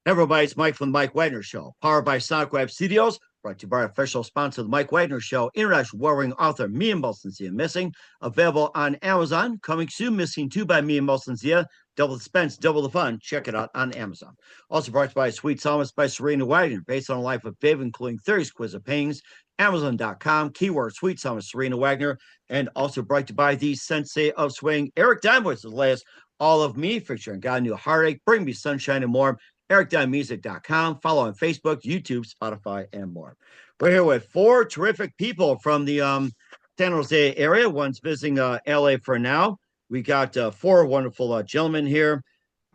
Everybody, it's Mike from the Mike Wagner Show, powered by Sonic Web Studios, brought to you by our official sponsor, the Mike Wagner Show, international warring author, Me and Molson Zia Missing, available on Amazon, coming soon, Missing 2 by Me and Molson Zia, double the suspense, double the fun. Check it out on Amazon. Also brought to you by Sweet Psalmist by Serena Wagner, based on a life of Viv, including 30 exquisite paintings, Amazon.com, keyword Sweet Psalmist Serena Wagner, and also brought to you by the Sensei of Swing, Eric Dimewitz, the latest All of Me, featuring Got a New Heartache, Bring Me Sunshine and More, ericdimemusic.com. Follow on Facebook, YouTube, Spotify, and more. We're here with four terrific people from the San Jose area. One's visiting LA for now. We got four wonderful gentlemen here.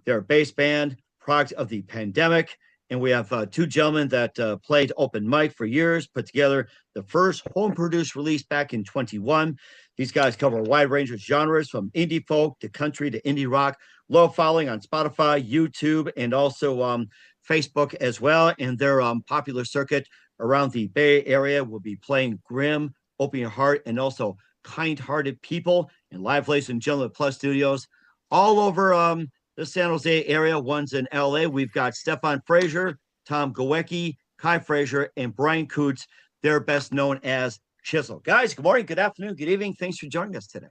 They're a bass band, product of the pandemic. And we have two gentlemen that played open mic for years, put together the first home produced release back in 21. These guys cover a wide range of genres from indie folk to country to indie rock. Low following on Spotify, YouTube, and also Facebook as well. And their popular circuit around the Bay Area will be playing Grim, Open Your Heart, and also Kind-Hearted People and Live Ladies and Gentlemen Plus Studios all over the San Jose area. One's in LA. We've got Stefan Frazier, Tom Gowecki, Kai Frazier, and Brian Coots. They're best known as Chiseled. Guys, good morning, good afternoon, good evening. Thanks for joining us today.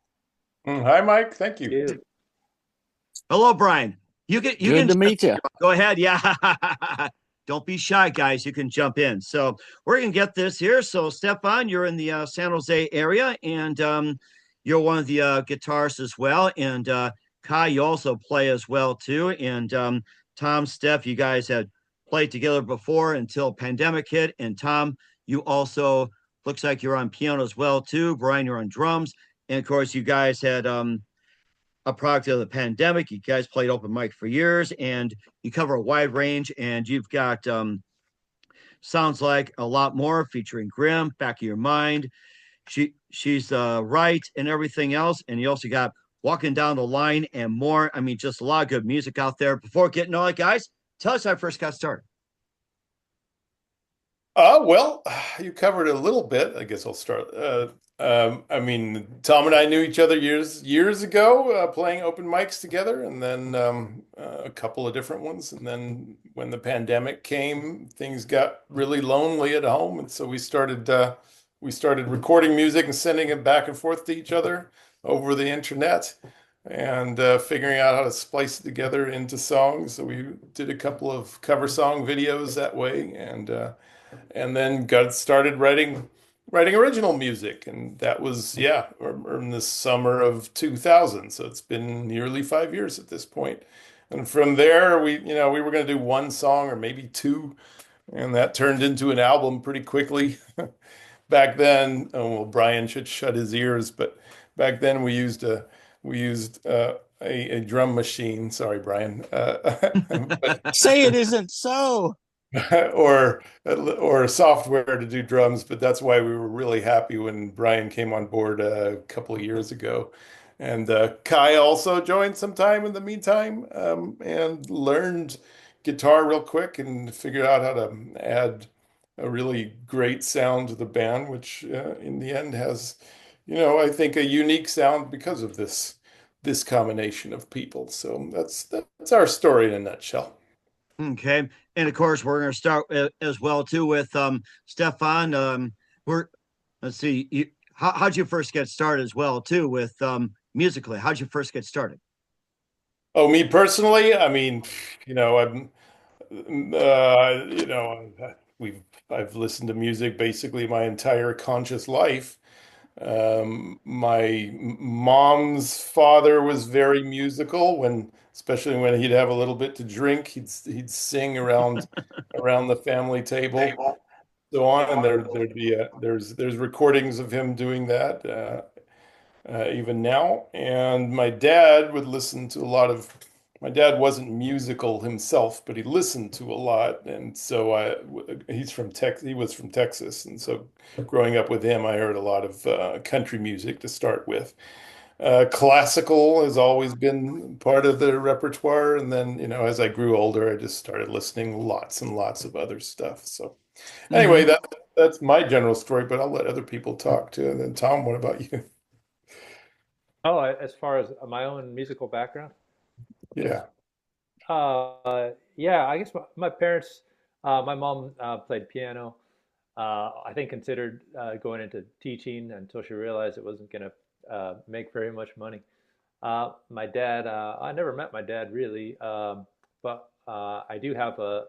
Hi, Mike. Thank you. Hello, Brian. You can Good to meet you. Go ahead. Yeah. Don't be shy, guys. You can jump in. So we're going to get this here. So, Stefan, you're in the San Jose area, and you're one of the guitarists as well. And Kai, you also play as well, too. And Tom, Steph, you guys had played together before until pandemic hit. And Tom, you also looks like you're on piano as well, too. Brian, you're on drums. And, of course, you guys had a product of the pandemic. You guys played open mic for years, and you cover a wide range. And you've got sounds like a lot more, featuring Grim, Back of Your Mind. She's right, and everything else. And you also got Walking Down the Line and more. I mean, just a lot of good music out there. Before getting all that, guys, tell us how I first got started. Well, you covered a little bit. I guess I'll start. I mean, Tom and I knew each other years ago, playing open mics together, and then a couple of different ones. And then when the pandemic came, things got really lonely at home, and so we started recording music and sending it back and forth to each other over the internet, and figuring out how to splice it together into songs. So we did a couple of cover song videos that way, and then got started writing original music, and that was in the summer of 2000. So it's been nearly 5 years at this point. And from there, we were going to do one song or maybe two, and that turned into an album pretty quickly. Back then, oh, well, Brian should shut his ears, but back then we used a drum machine. Sorry, Brian. Say it isn't so. or software to do drums, but that's why we were really happy when Brian came on board a couple of years ago. And Kai also joined sometime in the meantime, and learned guitar real quick and figured out how to add a really great sound to the band, which in the end has, I think a unique sound because of this combination of people. So that's our story in a nutshell. Okay. And of course, we're going to start as well too with Stefan. Let's see, how'd you first get started as well too with musically? How'd you first get started? Oh, me personally, I mean, I'm, I've listened to music basically my entire conscious life. My mom's father was very musical especially when he'd have a little bit to drink, he'd sing around the family table, so on, and there'd be there's recordings of him doing that even now. And my dad wasn't musical himself, but he listened to a lot, and so he was from Texas, and so growing up with him, I heard a lot of country music to start with. Classical has always been part of the repertoire, and then as I grew older, I just started listening lots and lots of other stuff. So anyway, Mm-hmm. that's my general story, but I'll let other people talk too. And then Tom, what about you? Oh, as far as my own musical background? Yeah. Yeah, I guess my parents, my mom played piano. I think considered going into teaching until she realized it wasn't going to make very much money. My dad, I never met my dad really, but I do have a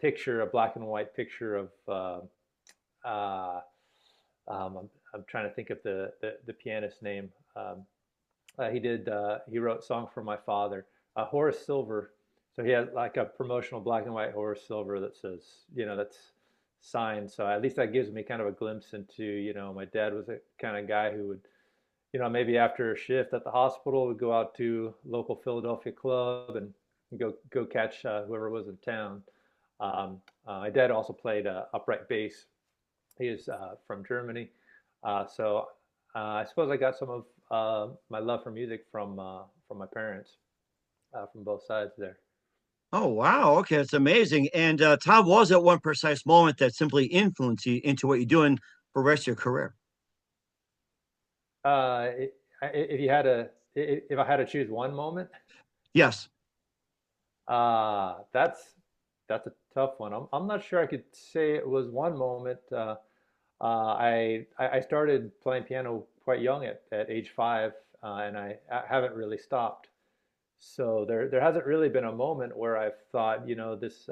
picture, a black and white picture of. Uh, I'm trying to think of the pianist's name. He wrote "Song for My Father," Horace Silver. So he had like a promotional black and white Horace Silver that says, that's signed. So at least that gives me kind of a glimpse into, my dad was a kind of guy who would, maybe after a shift at the hospital, would go out to local Philadelphia club and go catch whoever was in town. My dad also played upright bass. He is from Germany, so I suppose I got some of my love for music from my parents, from both sides there. Oh, wow. Okay, it's amazing. And Tom, was at one precise moment that simply influenced you into what you're doing for the rest of your career? Uh, if you had a, if I had to choose one moment, Yes. that's a tough one. I'm not sure I could say it was one moment. I started playing piano quite young at age 5, and I haven't really stopped. So there hasn't really been a moment where I've thought, this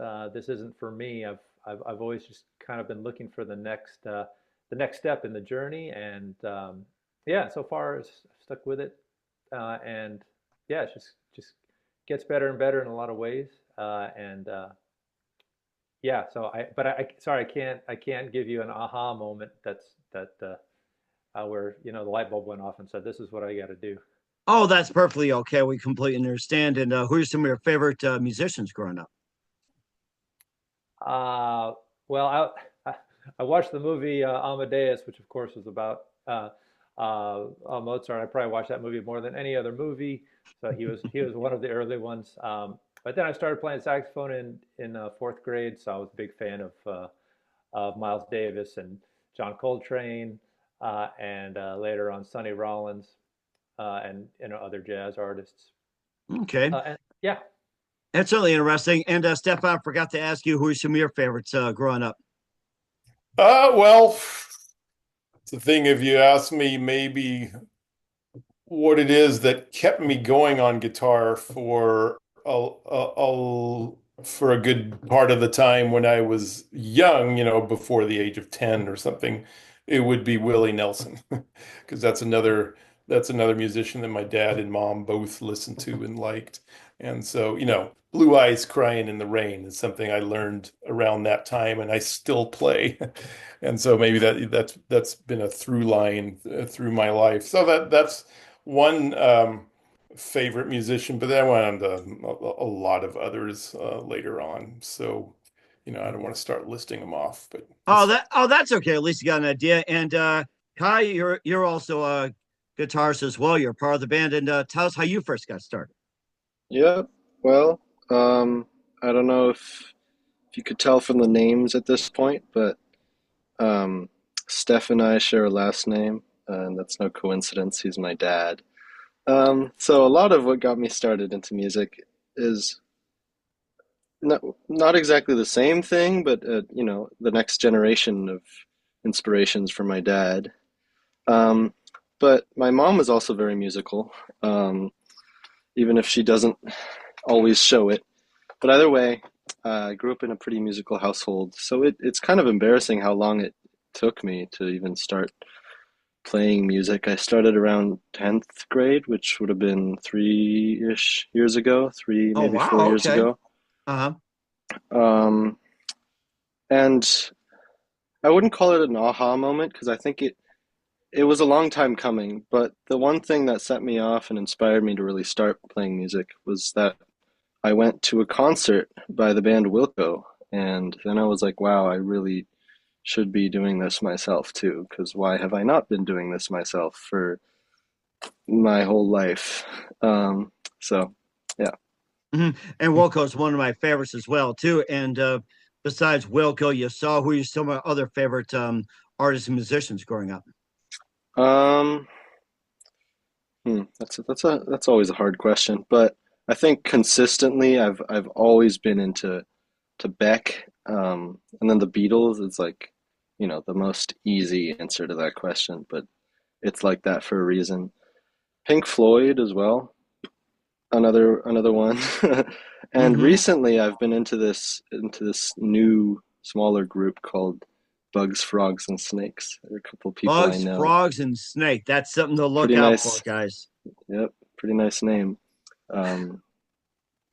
isn't for me. I've always just kind of been looking for the next step in the journey, and yeah, so far it's stuck with it, and yeah, it's just gets better and better in a lot of ways, and yeah. So sorry, I can't give you an aha moment where the light bulb went off and said this is what I got to do. Oh, that's perfectly okay. We completely understand. And who are some of your favorite musicians growing up? Uh, well, I watched the movie Amadeus, which of course was about Mozart. I probably watched that movie more than any other movie. So he was one of the early ones. But then I started playing saxophone in fourth grade, so I was a big fan of Miles Davis and John Coltrane, and later on Sonny Rollins, and other jazz artists. Okay. And yeah, That's certainly interesting. And Stefan, forgot to ask you who are some of your favorites growing up? Well, it's the thing if you ask me maybe what it is that kept me going on guitar for a good part of the time when I was young, before the age of 10 or something, it would be Willie Nelson, because that's another musician that my dad and mom both listened to and liked. And so, Blue Eyes Crying in the Rain is something I learned around that time and I still play. And so maybe that's been a through line through my life. So that's one favorite musician, but then I went on to a lot of others later on. So, I don't want to start listing them off, but Oh, just that's okay. At least you got an idea. And Kai, you're also a guitarist as well. You're part of the band. And tell us how you first got started. Yeah, well, I don't know if you could tell from the names at this point, but um, Steph and I share a last name, and that's no coincidence. He's my dad. So a lot of what got me started into music is not exactly the same thing, but the next generation of inspirations from my dad. Um, but my mom was also very musical, even if she doesn't always show it. But either way, I grew up in a pretty musical household, so it's kind of embarrassing how long it took me to even start playing music. I started around 10th grade, which would have been 3-ish years ago, three, Oh, maybe 4 years wow. Okay. ago. Uh-huh. Um, and I wouldn't call it an aha moment because I think it was a long time coming, but the one thing that set me off and inspired me to really start playing music was that I went to a concert by the band Wilco, and then I was like, wow, I really should be doing this myself too, because why have I not been doing this myself for my whole life? So, yeah. And Wilco's one of my favorites as well, too. And besides Wilco, you saw who are some of other favorite artists and musicians growing up? Um, that's always a hard question, but I think consistently, I've always been into to Beck, and then the Beatles is like, the most easy answer to that question, but it's like that for a reason. Pink Floyd as well, another one. And Mm-hmm. recently, I've been into this new smaller group called Bugs, Frogs, and Snakes. There are a couple of people I Bugs, know. frogs, and snake. That's something to look Pretty out for, nice. guys. Yep, pretty nice name. Um,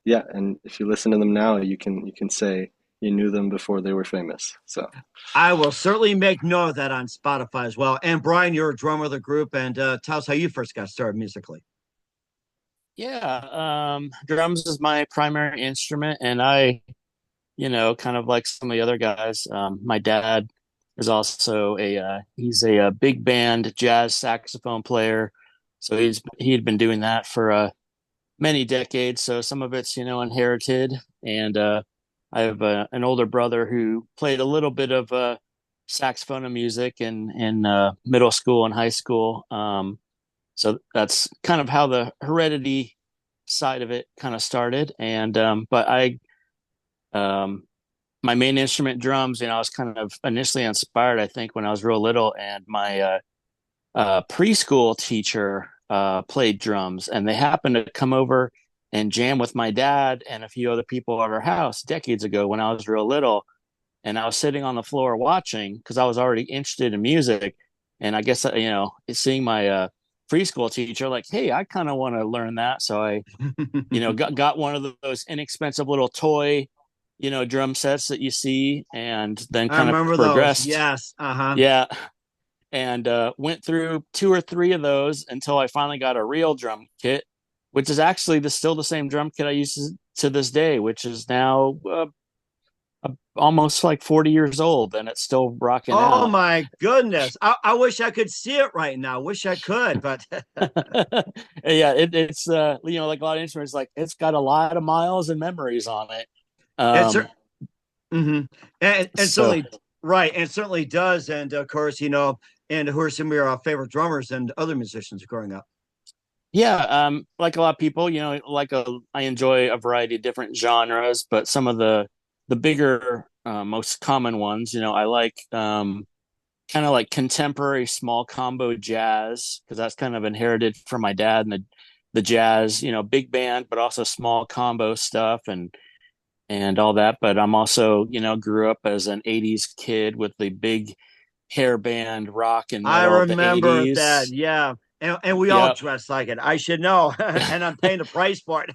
yeah, and if you listen to them now, you can say you knew them before they were famous. So I will certainly make note of that on Spotify as well. And Brian, you're a drummer of the group, and tell us how you first got started musically. Yeah, drums is my primary instrument, and kind of like some of the other guys, my dad is also he's a big band jazz saxophone player, so he'd been doing that for many decades. So some of it's inherited, and I have an older brother who played a little bit of saxophone and music in middle school and high school. So that's kind of how the heredity side of it kind of started. And but um, my main instrument, drums. I was kind of initially inspired, I think, when I was real little, and my preschool teacher played drums, and they happened to come over and jam with my dad and a few other people at our house decades ago when I was real little. And I was sitting on the floor watching because I was already interested in music. And I guess, seeing my preschool teacher, like, hey, I kind of want to learn that. So I, got one of those inexpensive little toy, drum sets that you see, and then I kind of remember those. progressed. Yes. Uh-huh. Yeah, and went through two or three of those until I finally got a real drum kit, which is actually still the same drum kit I use to this day, which is now almost like 40 years old, and it's still rocking Oh out. my goodness. I wish I could see it right now. Wish I could, but Yeah, it's like a lot of instruments, like it's got a lot of miles and memories on it. it's Um, mm-hmm. And so certainly right, and certainly does. And of course, and who are some of your favorite drummers and other musicians growing up? yeah, like a lot of people, I enjoy a variety of different genres, but some of the bigger, most common ones, I like kind of like contemporary small combo jazz because that's kind of inherited from my dad and the jazz, big band, but also small combo stuff and all that. But I'm also, grew up as an 80s kid with the big hair band rock and I metal of the remember that. 80s. Yeah. And we all Yep. dress like it. I should know. And I'm paying the price for it.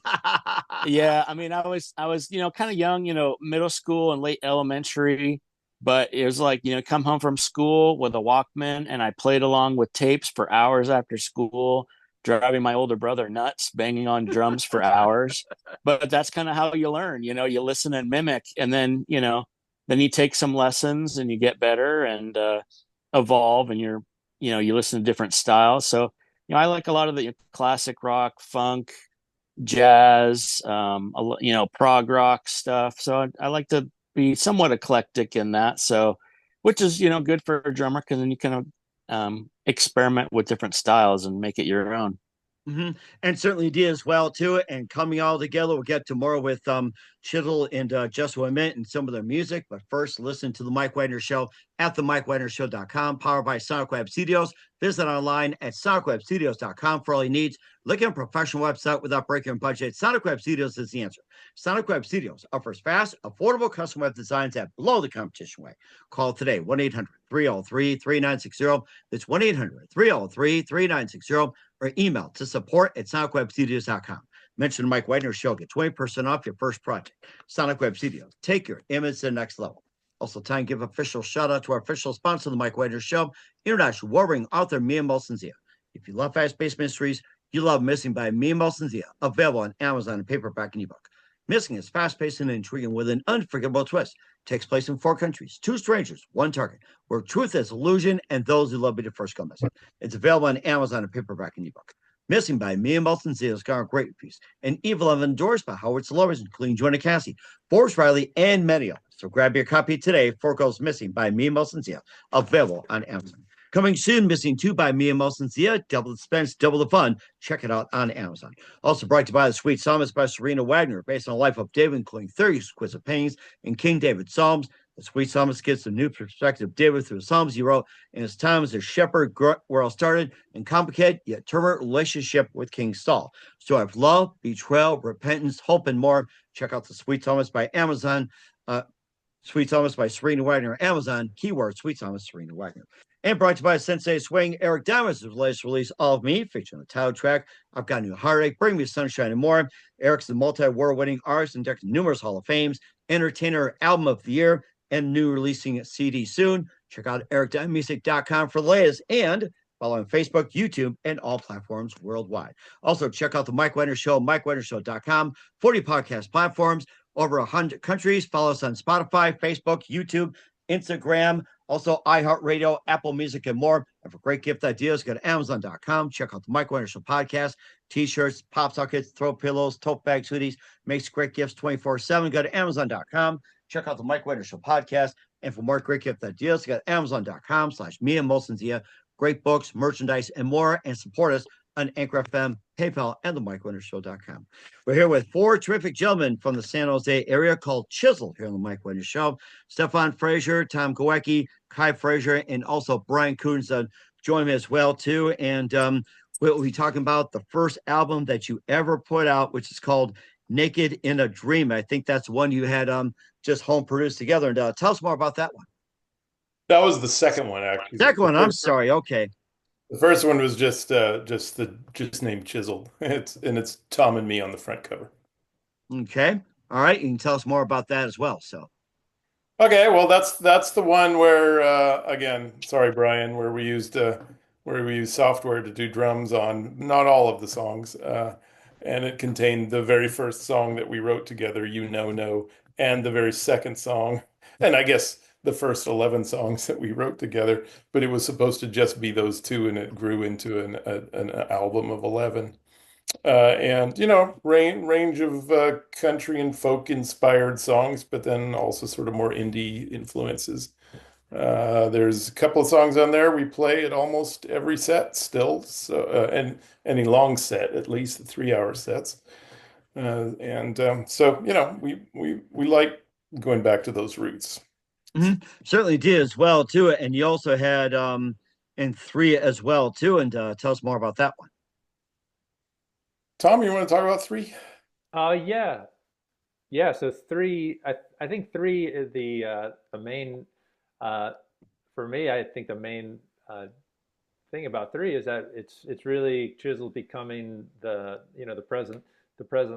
Yeah, I mean, I was, kind of young, middle school and late elementary, but it was like, come home from school with a Walkman, and I played along with tapes for hours after school, driving my older brother nuts, banging on drums for hours. But that's kind of how you learn, you listen and mimic, and then you take some lessons and you get better and evolve, and you listen to different styles. So, I like a lot of the classic rock, funk, jazz, prog rock stuff. So I like to be somewhat eclectic in that. So, which is good for a drummer because then you kind of experiment with different styles and make it your own. Mm-hmm. And certainly did as well too. And coming all together, we'll get to more with Chiseled and just a minute and some of their music. But first, listen to the Mike Wagner Show at themikewagnershow.com, powered by Sonic Web Studios. Visit online at sonicwebstudios.com for all your needs. Look at a professional website without breaking your budget. Sonic Web Studios is the answer. Sonic Web Studios offers fast, affordable custom web designs that blow the competition away. Call today, 1-800-303-3960. That's 1-800-303-3960, or email to support@sonicwebstudios.com. Mention the Mike Wagner Show. Get 20% off your first project. Sonic Web Studios. Take your image to the next level. Also, time to give official shout out to our official sponsor, the Mike Wagner Show, international warring author Mia Molson-Zia. If you love fast-paced mysteries, you love Missing by Mia Molson-Zia, available on Amazon in paperback and ebook. Missing is fast-paced and intriguing with an unforgettable twist. Takes place in 4 countries, 2 strangers, 1 target, where truth is illusion and those who love be the first go missing. It's available on Amazon in paperback and ebook. Missing by Mia Molson-Zia has garnered great reviews and even endorsed by Howard celebrities, including Joanna Cassie, Forrest Riley, and many others. So grab your copy today. 4 Goes Missing by Mia Molson-Zia, available on Amazon. Coming soon, Missing 2 by me and Molson Zia. Double the suspense, double the fun. Check it out on Amazon. Also brought to you by The Sweet Psalmist by Serena Wagner, based on the life of David, including 30 exquisite paintings in King David Psalms. The Sweet Psalmist gives a new perspective of David through the Psalms he wrote in his time as a shepherd, where all started in complicated yet turbulent relationship with King Saul. Story of love, betrayal, repentance, hope, and more. Check out The Sweet Psalmist by Amazon. Sweet Psalmist by Serena Wagner, Amazon, keyword Sweet Psalmist, Serena Wagner. And brought to you by Sensei Swing, Eric Diamond's latest release, All of Me, featuring the title track, I've Got a New Heartache, Bring Me Sunshine and More. Eric's the multi-award winning artist and decked numerous Hall of Fames, Entertainer Album of the Year, and new releasing CD soon. Check out ericdiamondmusic.com for the latest, and follow on Facebook, YouTube, and all platforms worldwide. Also, check out the Mike Wagner Show, MikeWagnerShow.com, 40 podcast platforms, over 100 countries. Follow us on Spotify, Facebook, YouTube, Instagram, also iHeartRadio, Apple Music, and more. And for great gift ideas, go to Amazon.com. Check out the Mike Wagner Show podcast, t-shirts, pop sockets, throw pillows, tote bags, hoodies. Makes great gifts 24/7. Go to Amazon.com. Check out the Mike Wagner Show podcast. And for more great gift ideas, go to Amazon.com/me and Molson Zia. Great books, merchandise, and more. And support us on Anchor FM, PayPal, and the MikeWagnerShow.com. We're here with 4 terrific gentlemen from the San Jose area called Chiseled here on the Mike Wagner Show. Stefan Frazier, Tom Gowecki, Kai Frazier, and also Brian Coons join me as well, too. And we'll be talking about the first album that you ever put out, which is called Naked in a Dream. I think that's one you had just home produced together. And tell us more about that one. That was the second one, actually. Second one, I'm sorry. Okay. The first one was just named Chiseled. It's Tom and me on the front cover. Okay. All right. You can tell us more about that as well. So. Okay, well that's the one where again, sorry Brian, where we used software to do drums on not all of the songs, and it contained the very first song that we wrote together, You Know No, and the very second song, and I guess the first 11 songs that we wrote together, but it was supposed to just be those two, and it grew into an album of 11. And range of country and folk inspired songs, but then also sort of more indie influences. There's a couple of songs on there we play at almost every set still, so and any long set, at least the 3-hour sets. So we like going back to those roots. Mm-hmm. Certainly did as well too, and you also had in 3 as well too, and tell us more about that one. Tom, you want to talk about 3? Yeah. So 3, I think 3 is the main. For me, I think the main thing about 3 is that it's really Chiseled becoming the present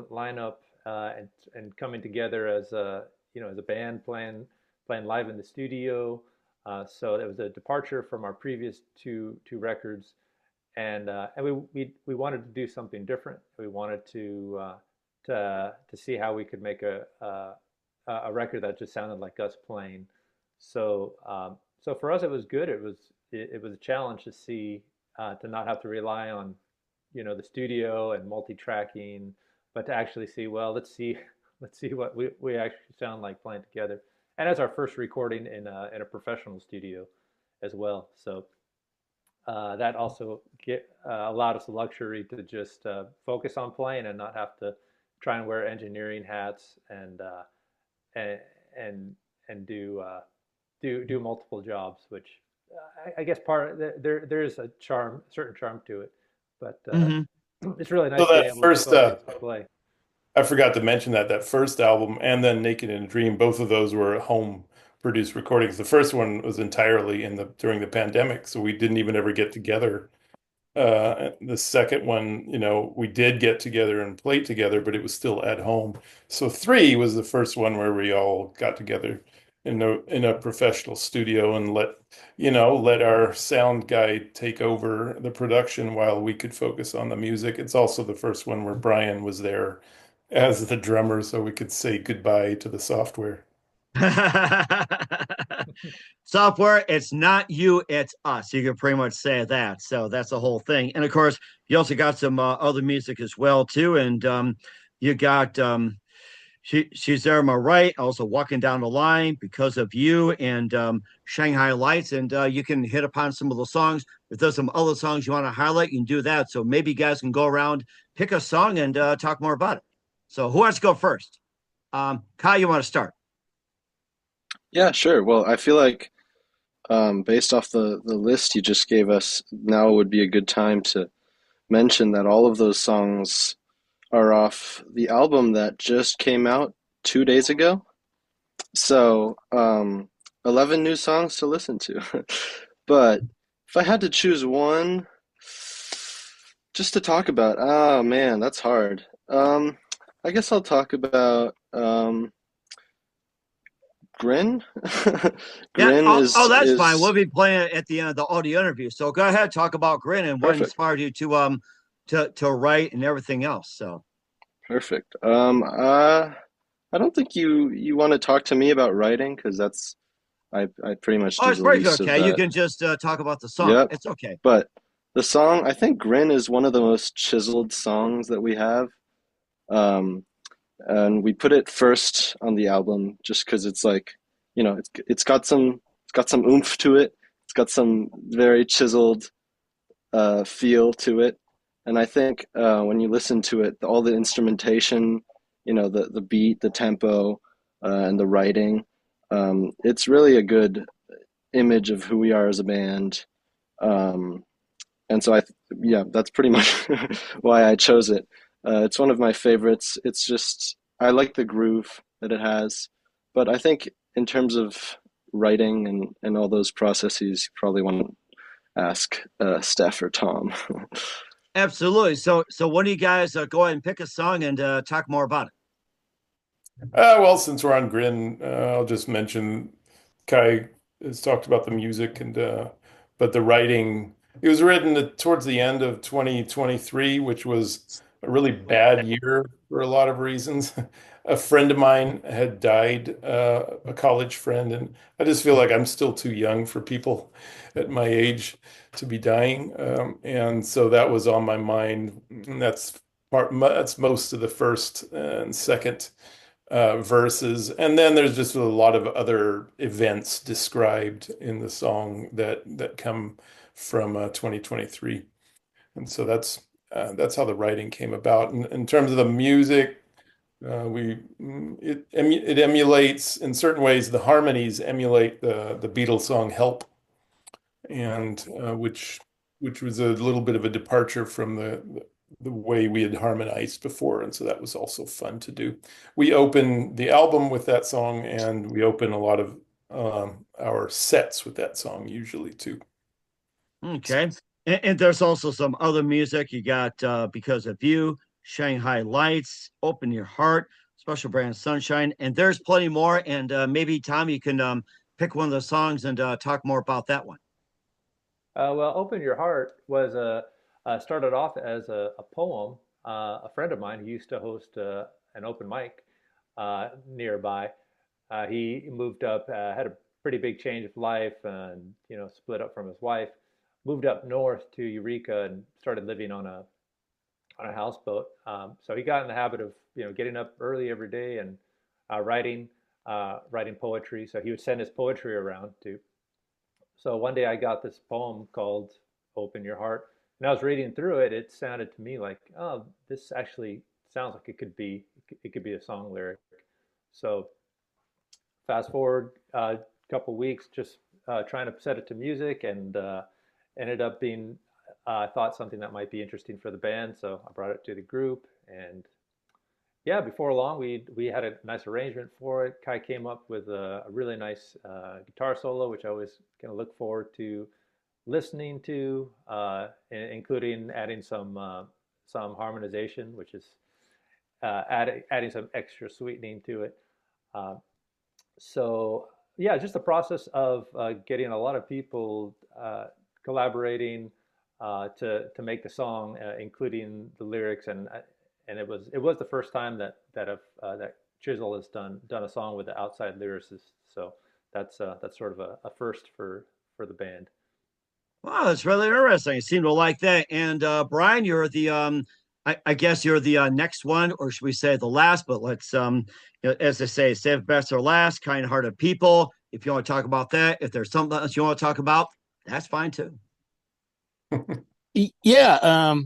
lineup, and coming together as a band playing live in the studio. So it was a departure from our previous two records. And we wanted to do something different. We wanted to see how we could make a record that just sounded like us playing. So for us, it was good. It was a challenge to see to not have to rely on the studio and multi-tracking, but to actually see, well, let's see what we actually sound like playing together. And as our first recording in a professional studio as well. So. That also allowed us the luxury to just focus on playing and not have to try and wear engineering hats and do multiple jobs, which I guess there is a certain charm to it, but it's really nice so being that able first to play. I forgot to mention that first album and then Naked in a Dream, both of those were home produced recordings. The first one was entirely during the pandemic, so we didn't even ever get together. The second one, we did get together and play together, but it was still at home. So 3 was the first one where we all got together in a professional studio and let our sound guy take over the production while we could focus on the music. It's also the first one where Brian was there as the drummer, so we could say goodbye to the software. Software, it's not you, it's us. You can pretty much say that. So that's the whole thing. And of course, you also got some other music as well too. And you got She's there on my right, also walking down the line because of you and Shanghai Lights. And you can hit upon some of the songs. If there's some other songs you want to highlight, you can do that. So maybe you guys can go around, pick a song, and talk more about it. So who wants to go first? Kyle, you want to start? Yeah, sure. Well, I feel like based off the list you just gave us, now would be a good time to mention that all of those songs are off the album that just came out 2 days ago. So, 11 new songs to listen to. But if I had to choose one just to talk about, oh man, that's hard. I guess I'll talk about Grin. Yeah. Grin Oh, that's fine. is We'll be playing it at the end of the audio interview. So go ahead, talk about Grin and what perfect. inspired you to write and everything else. So Perfect. I don't think you want to talk to me about writing because I pretty much oh, do it's the pretty least of okay. You that. can just talk about the song. Yep. It's okay. But the song, I think Grin is one of the most chiseled songs that we have. Um, and we put it first on the album just because it's like, it's got some oomph to it. It's got some very chiseled feel to it. And I think when you listen to it, all the instrumentation, the beat, the tempo, and the writing, it's really a good image of who we are as a band. Um, and so yeah, that's pretty much why I chose it. It's one of my favorites. It's just I like the groove that it has, but I think in terms of writing and all those processes, you probably want to ask Steph or Tom. Absolutely. So when do you guys go ahead and pick a song and talk more about it? Well, since we're on Grin, I'll just mention Kai has talked about the music and but the writing. It was written towards the end of 2023, which was a really bad year for a lot of reasons. A friend of mine had died, a college friend, and I just feel like I'm still too young for people at my age to be dying. And so that was on my mind. And that's most of the first and second verses. And then there's just a lot of other events described in the song that come from 2023. And so that's how the writing came about. And in terms of the music, it emulates in certain ways the harmonies emulate the Beatles song "Help," and which was a little bit of a departure from the way we had harmonized before, and so that was also fun to do. We open the album with that song, and we open a lot of our sets with that song usually too. Okay. And there's also some other music. You got Because of You, Shanghai Lights, Open Your Heart, Special Brand Sunshine, and there's plenty more. And maybe Tom, you can pick one of the songs and talk more about that one. Well, Open Your Heart was started off as a poem. A friend of mine who used to host an open mic nearby, he moved up, had a pretty big change of life, and split up from his wife, moved up north to Eureka, and started living on a houseboat. So he got in the habit of getting up early every day and writing poetry. So he would send his poetry around to. So one day I got this poem called Open Your Heart, and I was reading through it. It sounded to me like, oh, this actually sounds like it could be a song lyric. So fast forward a couple weeks, just trying to set it to music, and ended up being I thought something that might be interesting for the band. So I brought it to the group, and yeah, before long we had a nice arrangement for it. Kai came up with a really nice guitar solo, which I always kind of look forward to listening to, including adding some harmonization, which is adding some extra sweetening to it. Uh, so yeah, just the process of getting a lot of people collaborating to make the song, including the lyrics, and it was the first time that Chisel has done a song with the outside lyricist. So that's sort of a first for the band. Wow, that's really interesting. I seem to like that. And Brian, you're the I guess you're the next one, or should we say the last? But let's, as they say, save best or last. Kind-hearted people. If you want to talk about that, if there's something else you want to talk about, that's fine too. Yeah,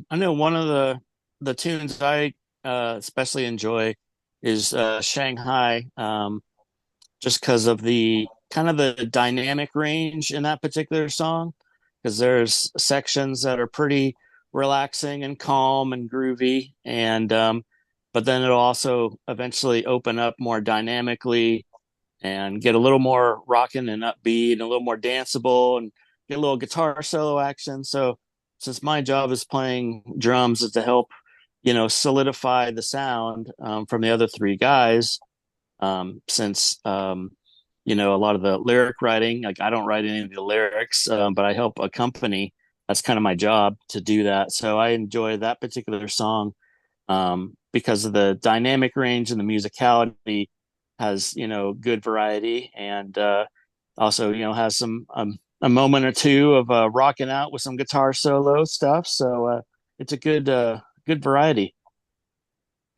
I know one of the tunes I especially enjoy is Shanghai, just because of the kind of the dynamic range in that particular song. Because there's sections that are pretty relaxing and calm and groovy, and but then it'll also eventually open up more dynamically and get a little more rocking and upbeat and a little more danceable and get a little guitar solo action. So since my job is playing drums is to help, solidify the sound from the other three guys, since a lot of the lyric writing, like I don't write any of the lyrics, but I help accompany. That's kind of my job to do that. So I enjoy that particular song because of the dynamic range and the musicality has good variety and also has some a moment or two of rocking out with some guitar solo stuff. So it's a good variety.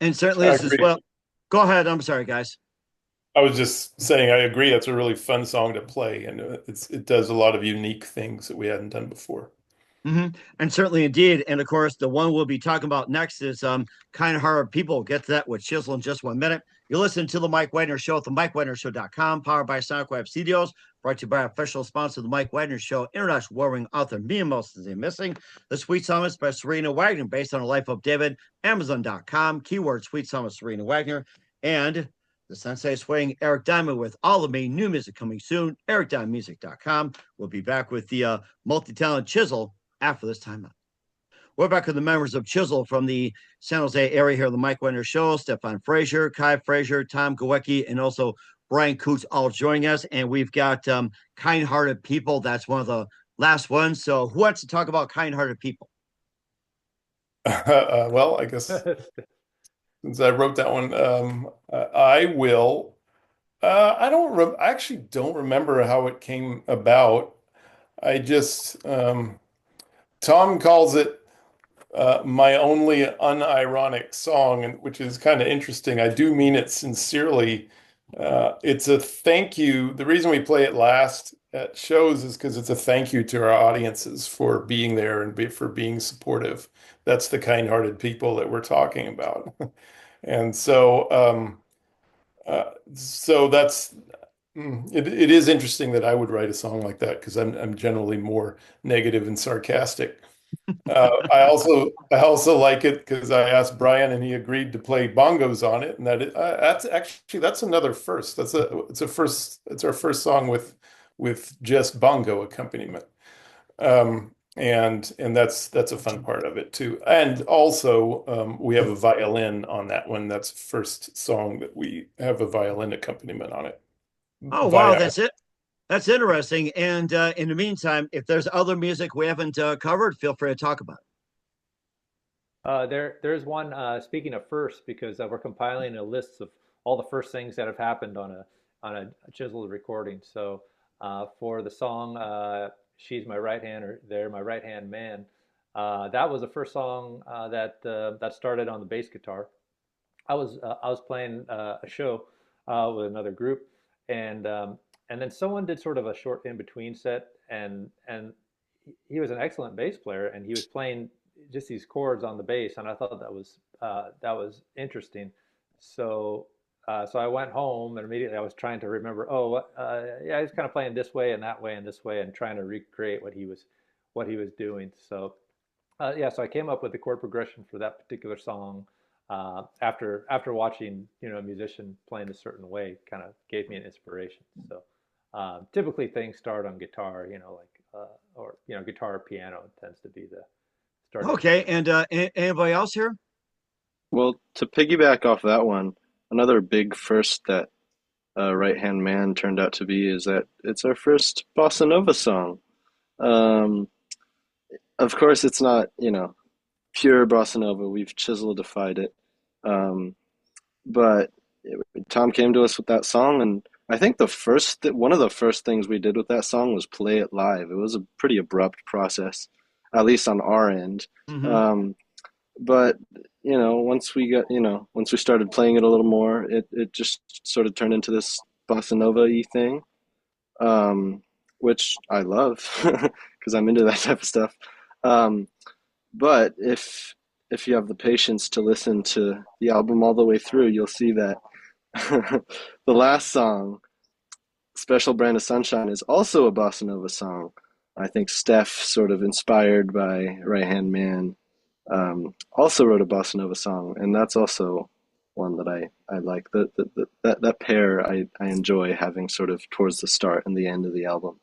And certainly I this as agree. well. Go ahead. I'm sorry, guys. I was just saying I agree. That's a really fun song to play, and it does a lot of unique things that we hadn't done before. And certainly indeed. And of course, the one we'll be talking about next is Kind-hearted People. Get to that with Chisel in just 1 minute. You're listening to the Mike Wagner Show at the MikeWagnerShow.com, powered by Sonic Web Studios, brought to you by official sponsor of the Mike Wagner Show, international warring author Mia Molson Missing. The Sweet Summits by Serena Wagner, based on the life of David, Amazon.com, keyword Sweet Summit Serena Wagner, and the Sensei Swing Eric Diamond with All of Me, new music coming soon, ericdiamondmusic.com. We'll be back with the multi-talented Chisel after this timeout. We're back with the members of Chisel from the San Jose area here on the Mike Wagner Show. Stefan Frazier, Kai Frazier, Tom Gawecki, and also Brian Coots all joining us. And we've got Kind-hearted People. That's one of the last ones. So who wants to talk about Kind-hearted People? Well, I guess since I wrote that one, I will. I actually don't remember how it came about. I just Tom calls it my only unironic song, and which is kind of interesting. I do mean it sincerely. It's a thank you. The reason we play it last at shows is because it's a thank you to our audiences for being there and for being supportive. That's the kind-hearted people that we're talking about. And so that's it is interesting that I would write a song like that because I'm generally more negative and sarcastic. I also like it because I asked Brian and he agreed to play bongos on it, and that's another first. It's our first song with just bongo accompaniment. And that's a fun part of it too. And also we have a violin on that one. That's the first song that we have a violin accompaniment on it. Oh, wow, that's it. That's interesting. And in the meantime, if there's other music we haven't covered, feel free to talk about it. There's one. Speaking of first, because we're compiling a list of all the first things that have happened on a chiseled recording. So for the song "She's My Right Hand" or "They're My Right Hand Man," that was the first song that started on the bass guitar. I was playing a show with another group, and then someone did sort of a short in between set, and he was an excellent bass player, and he was playing just these chords on the bass, and I thought that was interesting. So so I went home, and immediately I was trying to remember. Oh, yeah, he's kind of playing this way and that way and this way, and trying to recreate what he was doing. So yeah, so I came up with the chord progression for that particular song after watching a musician playing a certain way, kind of gave me an inspiration. So typically things start on guitar, like or guitar or piano tends to be the starting. Okay. And anybody else here? Well, to piggyback off that one, another big first that Right Hand Man turned out to be is that it's our first bossa nova song. Um, of course, it's not, pure bossa nova. We've chiselidified it. Um, but Tom came to us with that song, and I think one of the first things we did with that song was play it live. It was a pretty abrupt process, at least on our end. Mm-hmm. But once we started playing it a little more, it just sort of turned into this bossa nova-y thing, um, which I love because I'm into that type of stuff. Um, but if you have the patience to listen to the album all the way through, you'll see that the last song, Special Brand of Sunshine, is also a bossa nova song. I think Steph, sort of inspired by Right Hand Man, also wrote a bossa nova song, and that's also one that I like. That pair I enjoy having sort of towards the start and the end of the album.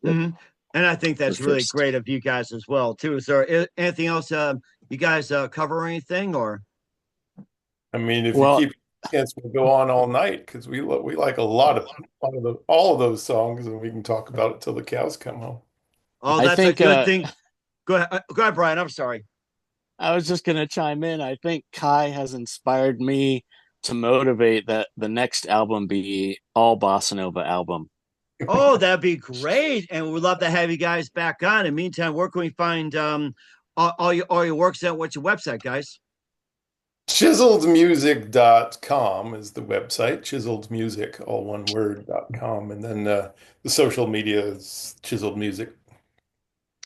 That Hmm. And I think the that's really first. great of you guys as well too. Is there anything else you guys cover or anything or? I mean, if you Well, keep chance, we'll go on all night because we like all of those songs, and we can talk about it till the cows come home. Oh, I that's a think good thing. Go ahead, Brian. I'm sorry. I was just gonna chime in. I think Kai has inspired me to motivate that the next album be all bossa nova album. Oh, that'd be great, and we'd love to have you guys back on. In the meantime, where can we find all your works at? What's your website, guys? Chiseledmusic.com is the website. Chiseled Music, all one word.com. And then the social media is Chiseled Music.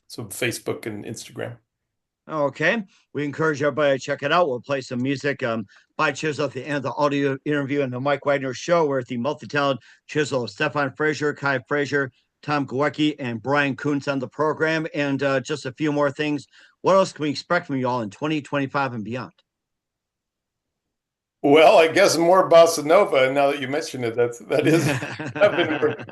So Facebook and Instagram. Okay, we encourage everybody to check it out. We'll play some music by Chisel at the end of the audio interview and the Mike Wagner Show, where the multi-talented Chisel, Stefan Fraser, Kai Fraser, Tom Gawecki, and Brian Kuntz on the program. And just a few more things. What else can we expect from you all in 2025 and beyond? Well, I guess more bossa nova. And now that you mention it, that is I've been working.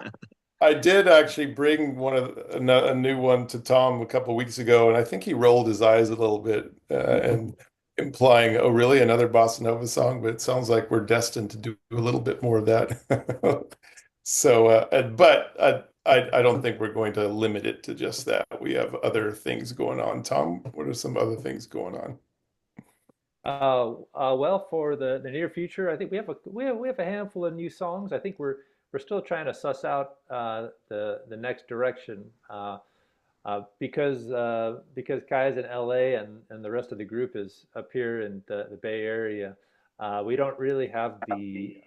I did actually bring a new one to Tom a couple of weeks ago, and I think he rolled his eyes a little bit and implying, "Oh, really? Another bossa nova song?" But it sounds like we're destined to do a little bit more of that. So, but I don't think we're going to limit it to just that. We have other things going on. Tom, what are some other things going on? Well, for the near future, I think we have a handful of new songs. I think we're still trying to suss out the next direction because Kai is in LA and the rest of the group is up here in the Bay Area. We don't really have the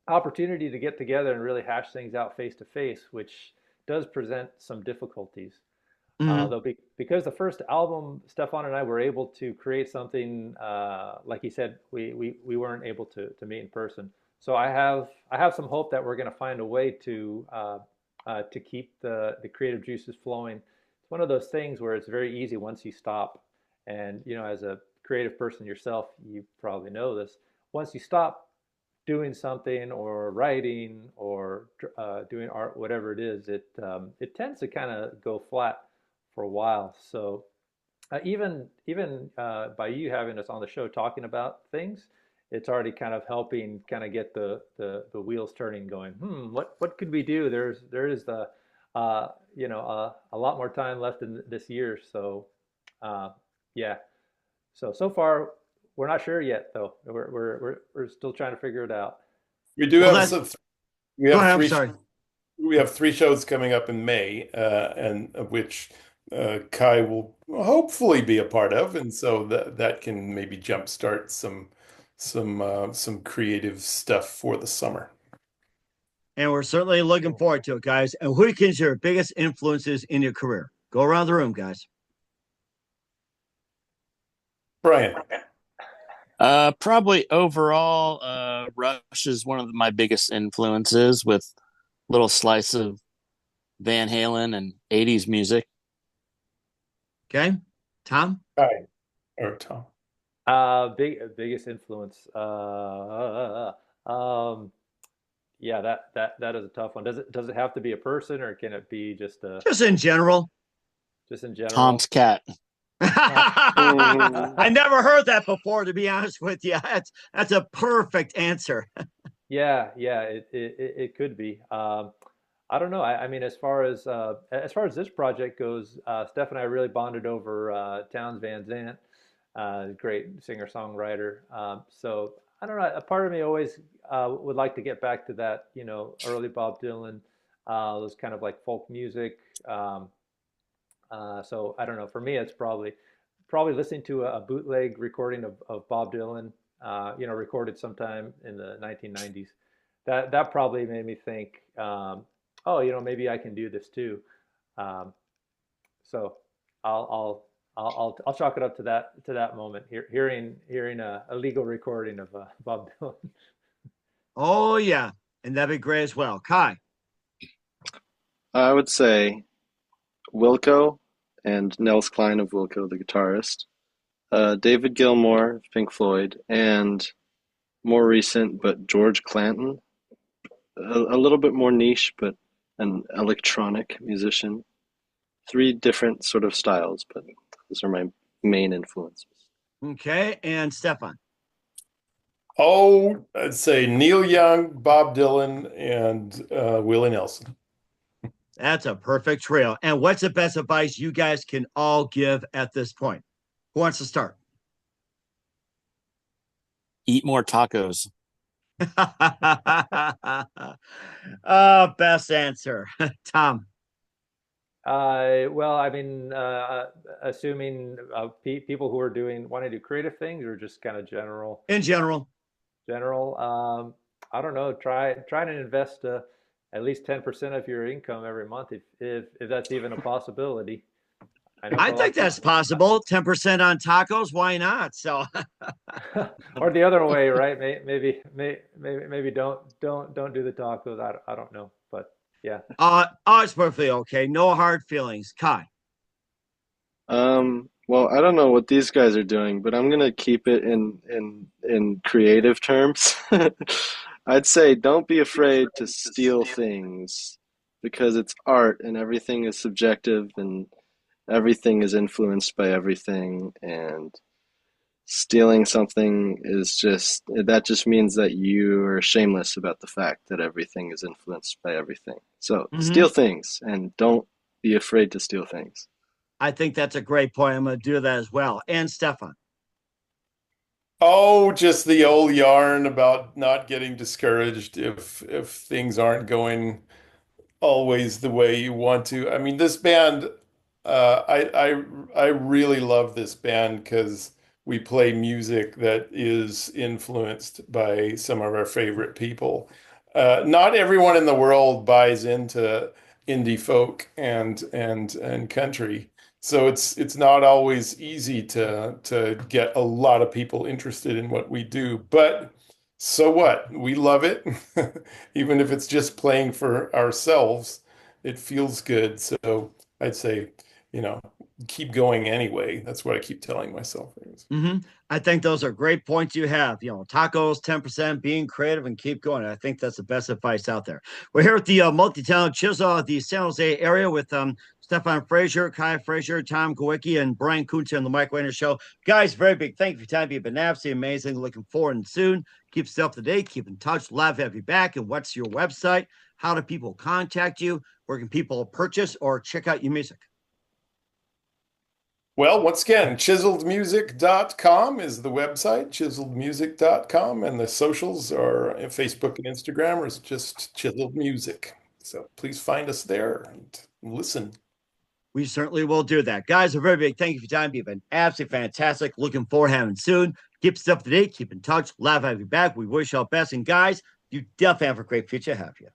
opportunity to get together and really hash things out face to face, which does present some difficulties. Mhm. Because the first album, Stefan and I were able to create something, like he said, we weren't able to meet in person. So I have some hope that we're going to find a way to keep the creative juices flowing. It's one of those things where it's very easy once you stop, and as a creative person yourself, you probably know this. Once you stop doing something or writing or doing art, whatever it is, it tends to kind of go flat for a while. So even by you having us on the show talking about things, it's already kind of helping kind of get the wheels turning, going, what could we do? There is a lot more time left in this year. So uh, yeah. So far we're not sure yet though. We're still trying to figure it out. We do Well, have that's some. We go have ahead. I'm three. sorry. We have three shows coming up in May, and of which Kai will hopefully be a part of, and so that can maybe jumpstart some creative stuff for the summer. And we're certainly looking Cool. forward to it, guys. And who is your biggest influences in your career? Go around the room, guys. Brian, Probably overall, Rush is one of my biggest influences with little slice of Van Halen and 80s music. Okay, Tom. Kai, or Tom. Biggest influence. Yeah, that is a tough one. Does it have to be a person, or can it be Just in general. just in Tom's general? cat. Mhm. I never heard that before, to be honest with you. That's a perfect answer. Yeah, it could be. I don't know. I mean, as far as this project goes, Steph and I really bonded over Towns Van Zandt, great singer-songwriter. So I don't know. A part of me always would like to get back to that, early Bob Dylan, those kind of like folk music. So I don't know. For me, it's probably listening to a bootleg recording of Bob Dylan, recorded sometime in the 1990s. That probably made me think, oh, maybe I can do this too. Um, so I'll chalk it up to that moment, hearing a legal recording of Bob Dylan. Oh, yeah. And that'd be great as well. Kai. I would say Wilco and Nels Cline of Wilco, the guitarist, David Gilmour of Pink Floyd, and more recent, but George Clanton, a little bit more niche, but an electronic musician. Three different sort of styles, but those are my main influences. Okay. And Stefan. Oh, I'd say Neil Young, Bob Dylan, and Willie Nelson. That's a perfect trio. And what's the best advice you guys can all give at this point? Who wants to start? Eat more tacos. Best answer. Tom. Well, I mean, assuming people who are wanting to do creative things, or just kind of general. In general. I don't know. Try to invest at least 10% of your income every month, if that's even a possibility. I think that's possible. 10% on tacos. Why not? So, or the other way, right? Maybe don't do the tacos. I don't know, but yeah. It's perfectly okay. No hard feelings. Kai. Well, I don't know what these guys are doing, but I'm gonna keep it in creative terms. I'd say don't be afraid to steal things because it's art and everything is subjective and everything is influenced by everything, and stealing something that just means that you are shameless about the fact that everything is influenced by everything. So steal things and don't be afraid to steal things. I think that's a great point. I'm going to do that as well. And Stefan. Oh, just the old yarn about not getting discouraged if things aren't going always the way you want to. I mean, this band, I really love this band because we play music that is influenced by some of our favorite people. Not everyone in the world buys into indie folk and country. So it's not always easy to get a lot of people interested in what we do. But so what? We love it. Even if it's just playing for ourselves, it feels good. So I'd say, keep going anyway. That's what I keep telling myself. I think those are great points you have. Tacos, 10%, being creative, and keep going. I think that's the best advice out there. We're here at the multi-talent Chisel at the San Jose area with Stefan Frazier, Kai Frazier, Tom Kowicki, and Brian Kuntz on the Mike Wagner Show. Guys, very big thank you for your time. You've been absolutely amazing. Looking forward and soon. Keep yourself up to date. Keep in touch. Love to have you back. And what's your website? How do people contact you? Where can people purchase or check out your music? Well, once again, chiseledmusic.com is the website, chiseledmusic.com, and the socials are Facebook and Instagram, or it's just Chiseled Music. So please find us there and listen. We certainly will do that. Guys, a very big thank you for your time. You've been absolutely fantastic. Looking forward to having soon. Keep stuff up to date. Keep in touch. Love to have you back. We wish you all best. And guys, you definitely have a great future. Have you?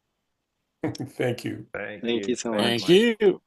Thank you. Thank you so much. Thank you.